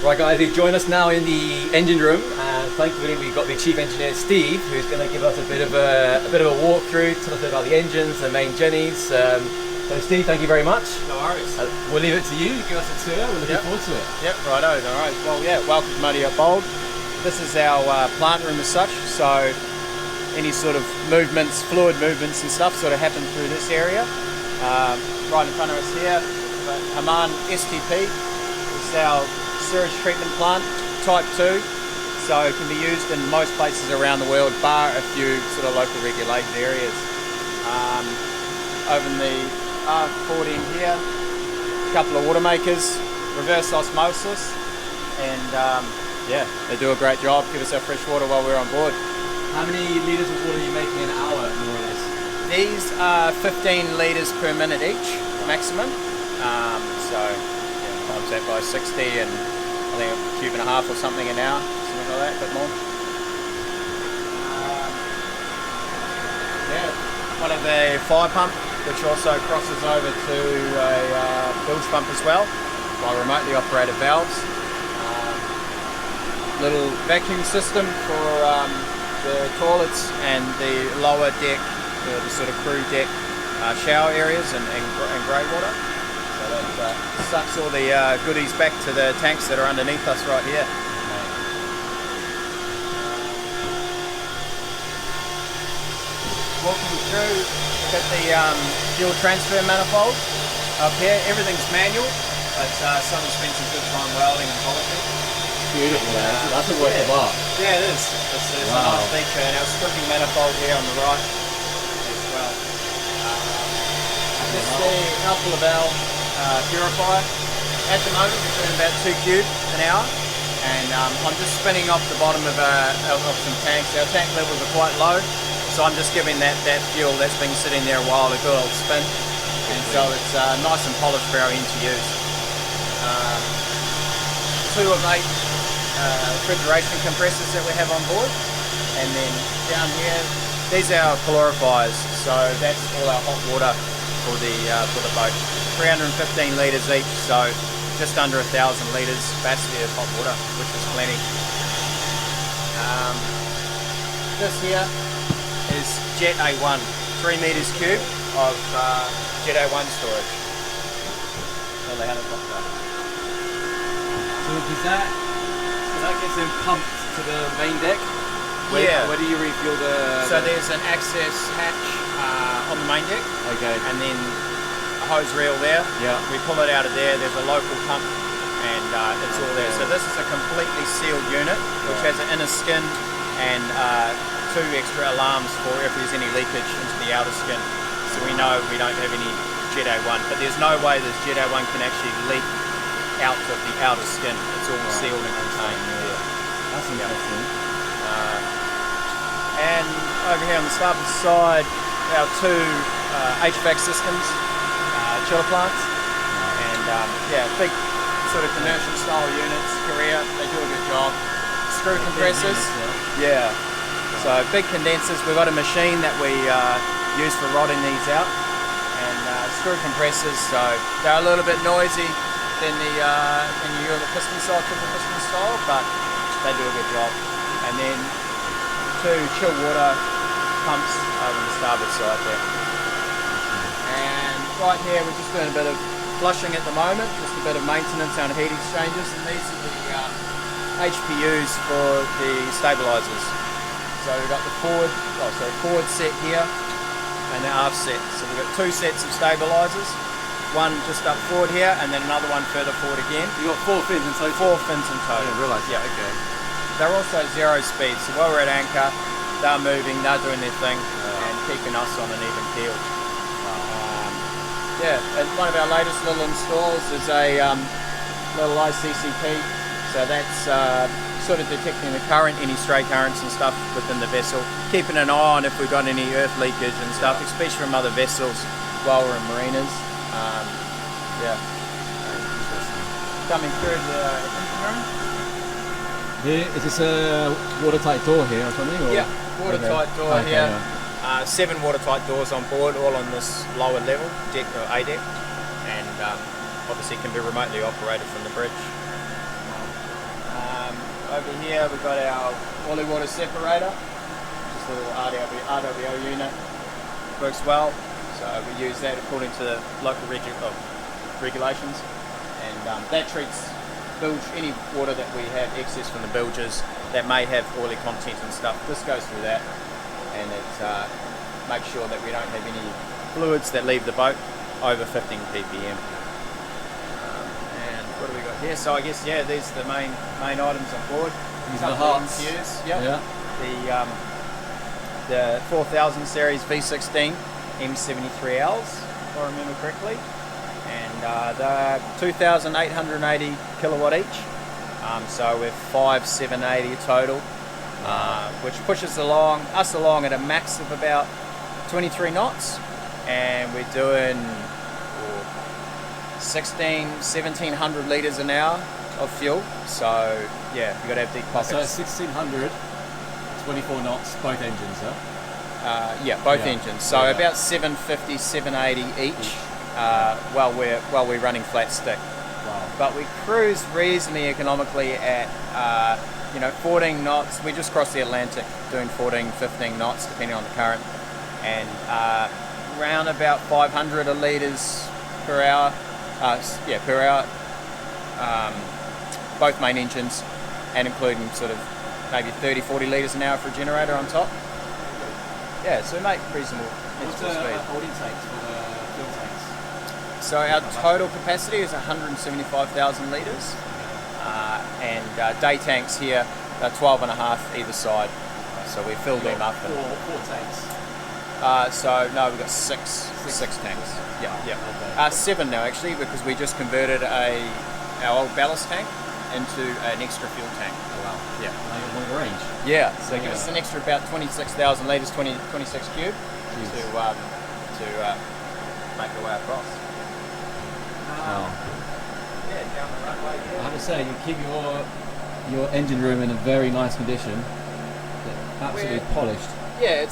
Right guys, we've joined us now in the engine room, and thankfully we've got the chief engineer Steve, who's going to give us a bit of a walkthrough, tell us a bit about the engines, the main jennies. So Steve, thank you very much. No worries. We'll leave it to you. Give us a tour. We're looking forward to it. Yep, righto. All right. Well, yeah. Welcome to Muddy Up Bold. This is our plant room as such. So any sort of movements, fluid movements and stuff, sort of happen through this area. Right in front of us here, the Haman STP. This is our sewage treatment plant, type 2, so it can be used in most places around the world, bar a few sort of local regulated areas. Over in the R14 here, a couple of water makers, reverse osmosis, and yeah, they do a great job, give us our fresh water while we're on board. How many litres of water are you making an hour, more or less? These are 15 litres per minute each, maximum, so yeah, times that by 60 and I think a cube and a half or something an hour, something like that, a bit more. Yeah, one of the fire pump, which also crosses over to a bilge pump as well, by remotely operated valves. Little vacuum system for the toilets and the lower deck, the sort of crew deck shower areas and grey water. So that sucks all the goodies back to the tanks that are underneath us right here. Walking through, got the fuel transfer manifold up here. Everything's manual, but someone spent some good time welding and polishing. Beautiful, that's a work of art. Yeah, it is. It's a nice feature. And our stripping manifold here on the right as well. This is the alpha valve purifier. At the moment we're doing about 2 cube an hour, and I'm just spinning off the bottom of some tanks. Our tank levels are quite low, so I'm just giving that fuel that's been sitting there a while a good old spin, and so it's nice and polished for our end to use. 2 of 8 refrigeration compressors that we have on board, and then down here these are our calorifiers, so that's all our hot water for the boat. 315 litres each, so just under 1,000 litres capacity of hot water, which is plenty. This here is Jet A1, 3 metres cube of Jet A1 storage. So they had it locked up. So that gets then pumped to the main deck? Where do you refuel the... So there's an access hatch on the main deck. Okay. And then a hose reel there. Yeah. We pull it out of there. There's a local pump, and it's all there. So this is a completely sealed unit, which has an inner skin and 2 extra alarms for if there's any leakage into the outer skin. So we know we don't have any Jet A1, but there's no way this Jet A1 can actually leak out of the outer skin. It's all sealed and contained. That's interesting. And over here on the starboard side, our 2 HVAC systems, chiller plants, and big sort of commercial style units. Korea, they do a good job. Screw compressors, so big condensers. We've got a machine that we use for rodding these out, and screw compressors. So they're a little bit noisy than you hear the piston style, triple piston style, but they do a good job. And then 2 chill water pumps over on the starboard side there. And right here we're just doing a bit of flushing at the moment, just a bit of maintenance on heat exchangers, and these are the HPUs for the stabilisers. So we've got the forward set here and the aft set. So we've got 2 sets of stabilisers. One just up forward here, and then another one further forward again. You've got 4 fins in total? 4 fins in total. I didn't realise that. Yeah. Okay. They're also 0 speed, so while we're at anchor, they're moving, they're doing their thing, and keeping us on an even keel. And one of our latest little installs is a little ICCP, so that's sort of detecting the current, any stray currents and stuff within the vessel, keeping an eye on if we've got any earth leakage and stuff, especially from other vessels while we're in marinas. Coming through the engine room. Here, is this a watertight door here or something? Or? Yeah, watertight door here. 7 watertight doors on board, all on this lower level, deck or A deck, and obviously can be remotely operated from the bridge. over here we've got our oily water separator, just a little RWO unit. Works well, so we use that according to the local regulations, and that treats any water that we have excess from the bilges that may have oily content and stuff. This goes through that, and it makes sure that we don't have any fluids that leave the boat over 15 ppm. And what do we got here? So I guess these are the main items on board. These are the hearts. Yeah. The 4000 series V16 M73Ls, if I remember correctly, and they're 2,880 kilowatt each. So we're 5,780 total, which pushes us along at a max of about 23 knots, and we're doing 1,700 litres an hour of fuel. So yeah, you got to have deep pockets. So 1,600, 24 knots, both engines, huh? Both engines. So about 750, 780 each. While we're running flat stick. Wow. But we cruise reasonably economically at 14 knots. We just crossed the Atlantic doing 14, 15 knots depending on the current, and around about 500 litres per hour. Per hour. Both main engines, and including sort of maybe 30, 40 litres an hour for a generator on top. Yeah, so we make reasonable speed. Holding tanks for the fuel tanks? So our total capacity is 175,000 litres, and day tanks here are 12 and a half either side. So we fill them up. Four tanks? No, we've got six tanks. Yeah. Okay. 7 now actually, because we just converted our old ballast tank into an extra fuel tank. Oh wow. Yeah. Now you're on the range. Yeah, so give us an extra about 26,000 litres, 26 cube to make our way across. Wow. Yeah, down the runway here. I have to say, you keep your engine room in a very nice condition. Absolutely polished. Yeah,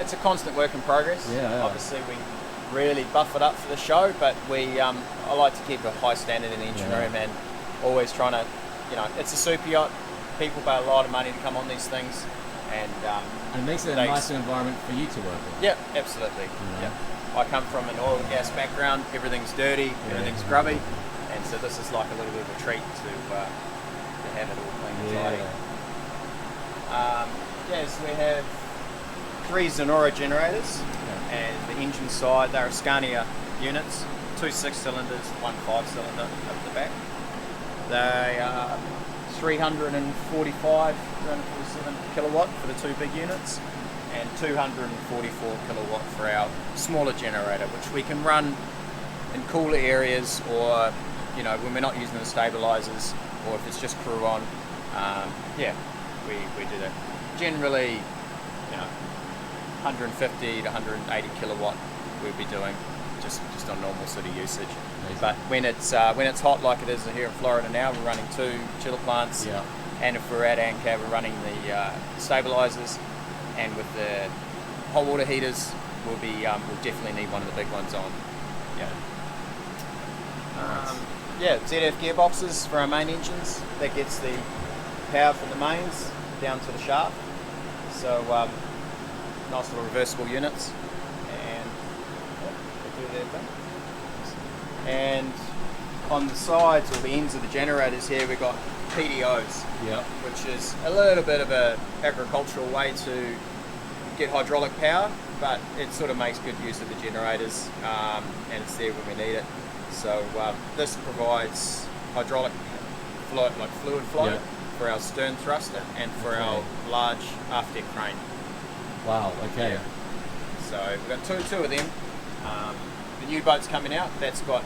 it's a constant work in progress. Yeah. Obviously, we really buff it up for the show, but I like to keep a high standard in the engine room, and always trying to, it's a super yacht. People pay a lot of money to come on these things, and it makes it a nicer environment for you to work in. Yeah, absolutely. Yeah. I come from an oil and gas background. Everything's dirty, everything's grubby, and so this is like a little bit of a treat to have it all clean and tidy. So we have 3 Zenora generators, and the engine side, they're Scania units, 2 6-cylinders, 1 5-cylinder up the back. They are 347 kilowatt for the 2 big units, and 244 kilowatt for our smaller generator, which we can run in cooler areas, or when we're not using the stabilizers, or if it's just crew on. We do that. Generally, 150 to 180 kilowatt we'll be doing just on normal sort of usage. Amazing. But when it's hot like it is here in Florida now, we're running 2 chiller plants. Yeah. And if we're at Anchor, we're running the stabilizers, and with the hot water heaters, we'll definitely need one of the big ones on. ZF gearboxes for our main engines. That gets the power from the mains down to the shaft. So nice little reversible units, and they do their thing. And on the sides or the ends of the generators here, we've got PDOs, which is a little bit of a agricultural way to get hydraulic power, but it sort of makes good use of the generators, and it's there when we need it. So this provides hydraulic flow, like fluid flow, for our stern thruster and for our large aft deck crane. Wow. Okay. Yeah. So we've got two of them. The new boat's coming out. That's got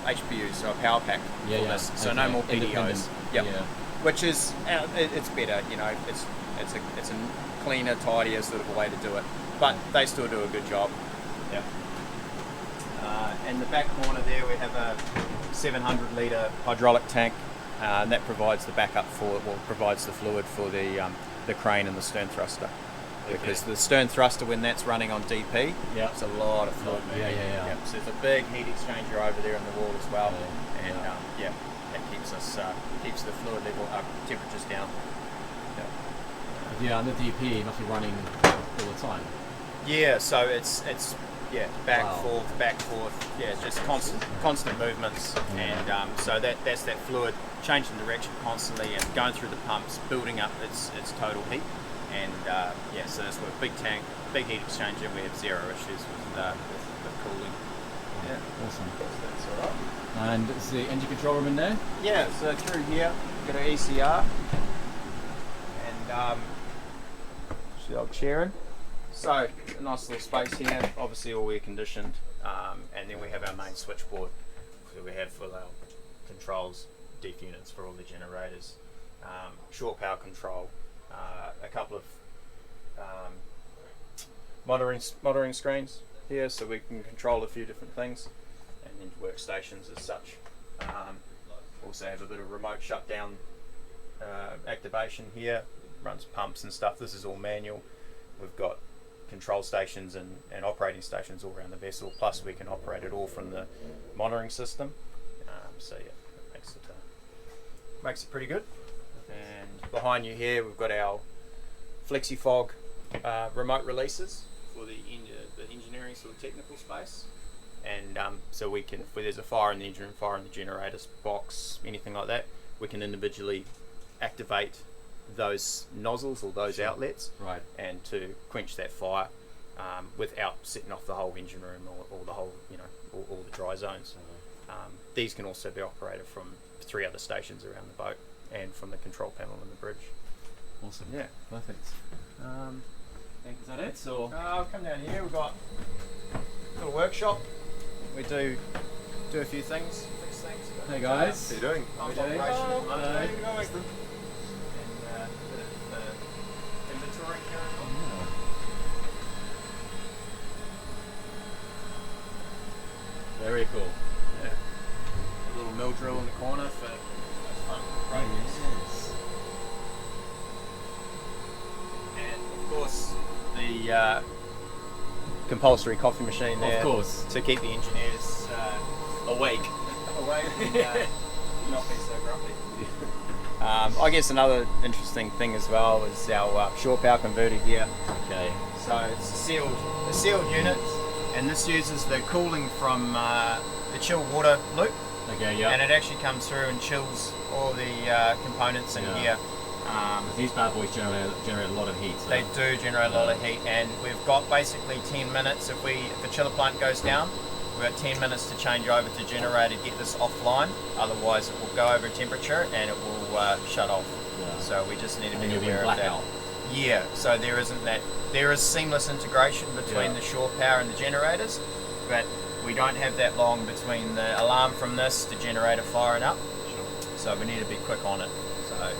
HPU, so a power pack for this. So no more PDOs. Yep. Yeah. Which is it's better. It's a cleaner, tidier sort of a way to do it. But they still do a good job. Yeah. In the back corner there, we have a 700 litre hydraulic tank, and that provides the backup provides the fluid for the crane and the stern thruster. Because the stern thruster, when that's running on DP, it's a lot of fluid moving. So there's a big heat exchanger over there in the wall as well, and that keeps keeps the fluid level temperatures down. Yeah, and the DP must be running all the time. Yeah, so it's back forth. Yeah, just constant movements, and so that's that fluid changing direction constantly and going through the pumps, building up its total heat, and so that's what big tank, big heat exchanger. We have zero issues with cooling. Yeah, awesome. That's all right. And is the engine control room in there? Yeah, so through here, we've got our ECR, and the old Sharon. So a nice little space here, obviously all air conditioned, and then we have our main switchboard that we have for our controls, def units for all the generators, short power control, a couple of monitoring screens here, so we can control a few different things, and then workstations as such. Also have a bit of remote shutdown activation here, runs pumps and stuff. This is all manual. We've got control stations and operating stations all around the vessel, plus we can operate it all from the monitoring system. So yeah, it makes it pretty good. And behind you here we've got our FlexiFog remote releases for the engineering sort of technical space. And so we can, if there's a fire in the engine room, fire in the generator box, anything like that, we can individually activate those nozzles or those outlets, right, and to quench that fire without setting off the whole engine room or the whole, all the dry zones. These can also be operated from 3 other stations around the boat and from the control panel in the bridge. Awesome. Yeah, perfect. Is that it? Or come down here. We've got a little workshop. We do a few things, fix things. Hey guys. How you doing? Operation. Inventory carrying on. Very cool. Yeah. A little mill drill in the corner for fun projects. And of course the compulsory coffee machine there. Of course. To keep the engineers Awake. awake and not be so grumpy. I guess another interesting thing as well is our shore power converter here. Okay. So it's a sealed unit, and this uses the cooling from the chill water loop. Okay, yeah. And it actually comes through and chills all the components in here. These bad boys generate a lot of heat. So. They do generate a lot of heat, and we've got basically 10 minutes. If the chiller plant goes down, we've got 10 minutes to change over to generator, get this offline. Otherwise, it will go over temperature and it will shut off. Yeah. So we just need to be aware of that. Yeah. So there isn't that. There is seamless integration between the shore power and the generators, but we don't have that long between the alarm from this to generator firing up. Sure. So we need to be quick on it. So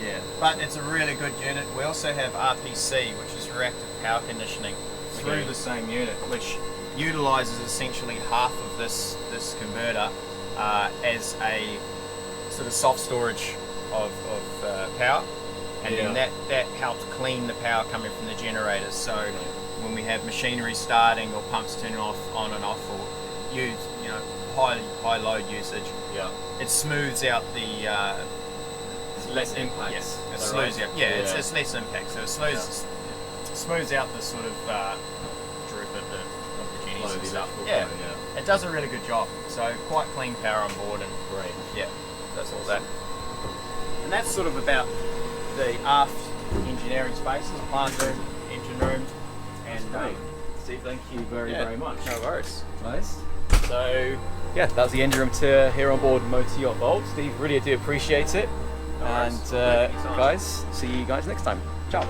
yeah, but it's a really good unit. We also have RPC, which is reactive power conditioning, through the same unit, which utilises essentially half of this converter as a sort of soft storage of power, and then that helps clean the power coming from the generators. So when we have machinery starting or pumps turning on and off, or use high load usage, it smooths out the less impact. Yes, it smooths out. Yeah, it's less impact. So it smooths out the sort of droop of the genies and stuff. Yeah, it does a really good job. So quite clean power on board, and great. Yeah, that's all that. And that's sort of about the aft engineering spaces, plant room, engine room, and Steve, thank you very much. No worries. Nice. So yeah, that was the engine room tour here on board Motor Yacht Vault. Steve, really do appreciate it. And guys, see you guys next time. Ciao.